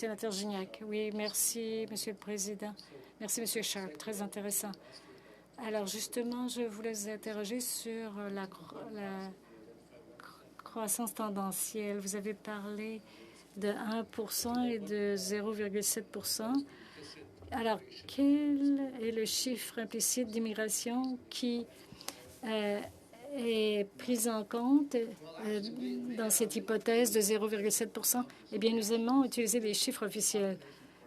Sénateur Gignac. Oui, merci, Monsieur le Président. Merci, Monsieur Sharp. Très intéressant. Alors, justement, je voulais vous interroger sur la croissance tendancielle. Vous avez parlé de 1 et de 0,7 %. Alors, quel est le chiffre implicite d'immigration qui est prise en compte dans cette hypothèse de 0,7 %? Eh bien, nous aimons utiliser les chiffres officiels,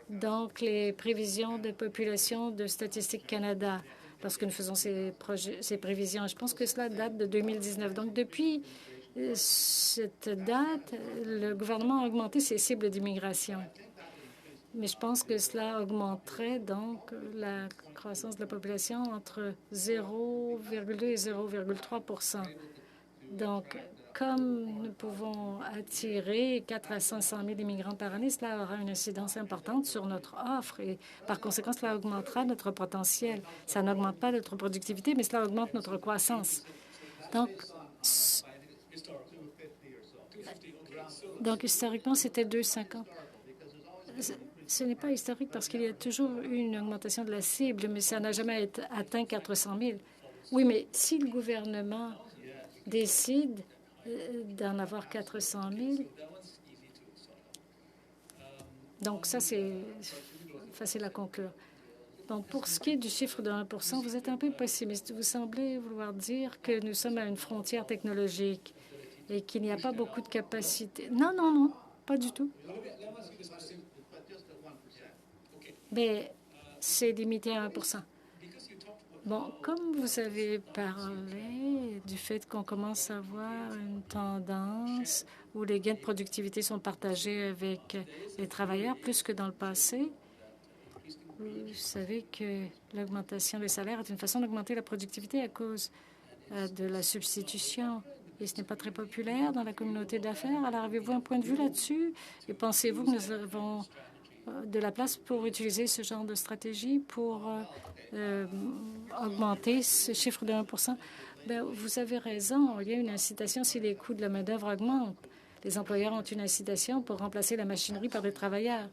donc les prévisions de population de Statistique Canada, lorsque nous faisons ces prévisions. Je pense que cela date de 2019. Donc, depuis cette date, le gouvernement a augmenté ses cibles d'immigration. Mais je pense que cela augmenterait donc la croissance de la population entre 0,2 et 0,3 %. Donc, comme nous pouvons attirer 400 à 500 000 immigrants par année, cela aura une incidence importante sur notre offre et par conséquent, cela augmentera notre potentiel. Ça n'augmente pas notre productivité, mais cela augmente notre croissance. Donc historiquement, c'était 2,50. Ce n'est pas historique parce qu'il y a toujours eu une augmentation de la cible, mais ça n'a jamais atteint 400 000. Oui, mais si le gouvernement décide d'en avoir 400 000, donc ça, c'est facile à conclure. Donc, pour ce qui est du chiffre de 1 %, vous êtes un peu pessimiste. Vous semblez vouloir dire que nous sommes à une frontière technologique et qu'il n'y a pas beaucoup de capacité. Non, non, non, pas du tout. Mais c'est limité à 1 %. Bon, comme vous avez parlé du fait qu'on commence à voir une tendance où les gains de productivité sont partagés avec les travailleurs plus que dans le passé, vous savez que l'augmentation des salaires est une façon d'augmenter la productivité à cause de la substitution. Et ce n'est pas très populaire dans la communauté d'affaires. Alors, avez-vous un point de vue là-dessus? Et pensez-vous que nous avons de la place pour utiliser ce genre de stratégie pour augmenter ce chiffre de 1 %? Bien, vous avez raison. Il y a une incitation si les coûts de la main-d'œuvre augmentent. Les employeurs ont une incitation pour remplacer la machinerie par des travailleurs.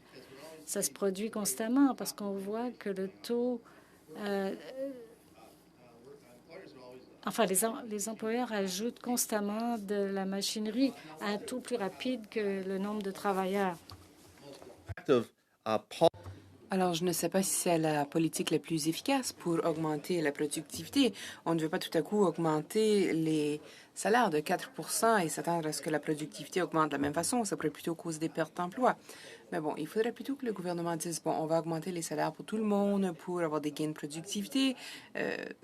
Ça se produit constamment parce qu'on voit que le taux... Enfin, les employeurs ajoutent constamment de la machinerie à un taux plus rapide que le nombre de travailleurs. Alors, je ne sais pas si c'est la politique la plus efficace pour augmenter la productivité. On ne veut pas tout à coup augmenter les salaires de 4 % et s'attendre à ce que la productivité augmente de la même façon. Ça pourrait plutôt causer des pertes d'emplois. Mais bon, il faudrait plutôt que le gouvernement dise, bon, on va augmenter les salaires pour tout le monde, pour avoir des gains de productivité.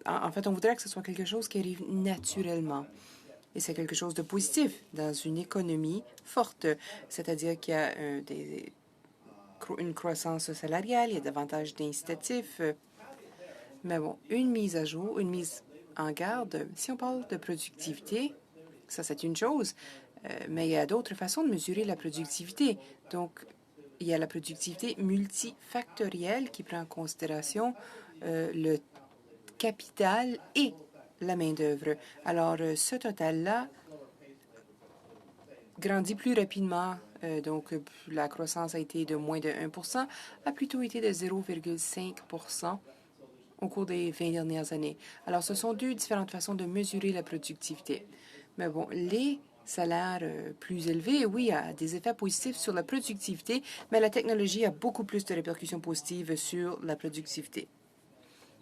En fait, on voudrait que ce soit quelque chose qui arrive naturellement. Et c'est quelque chose de positif dans une économie forte, c'est-à-dire qu'il y a une croissance salariale, il y a davantage d'incitatifs. Mais bon, une mise à jour, une mise en garde, si on parle de productivité, ça c'est une chose, mais il y a d'autres façons de mesurer la productivité. Donc, il y a la productivité multifactorielle qui prend en considération le capital et la main-d'œuvre. Alors, ce total-là grandit plus rapidement. Donc, la croissance a été de moins de 1 %, a plutôt été de 0,5 % au cours des 20 dernières années. Alors, ce sont deux différentes façons de mesurer la productivité. Mais bon, les salaires plus élevés, oui, a des effets positifs sur la productivité, mais la technologie a beaucoup plus de répercussions positives sur la productivité.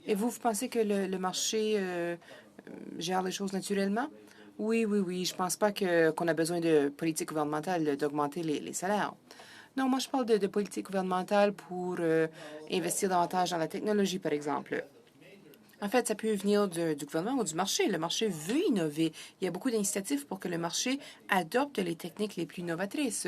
Et vous pensez que le marché gère les choses naturellement? Oui, oui, oui. Je ne pense pas qu'on a besoin de politique gouvernementale d'augmenter les salaires. Non, moi, je parle de politique gouvernementale pour investir davantage dans la technologie, par exemple. En fait, ça peut venir du gouvernement ou du marché. Le marché veut innover. Il y a beaucoup d'initiatives pour que le marché adopte les techniques les plus novatrices.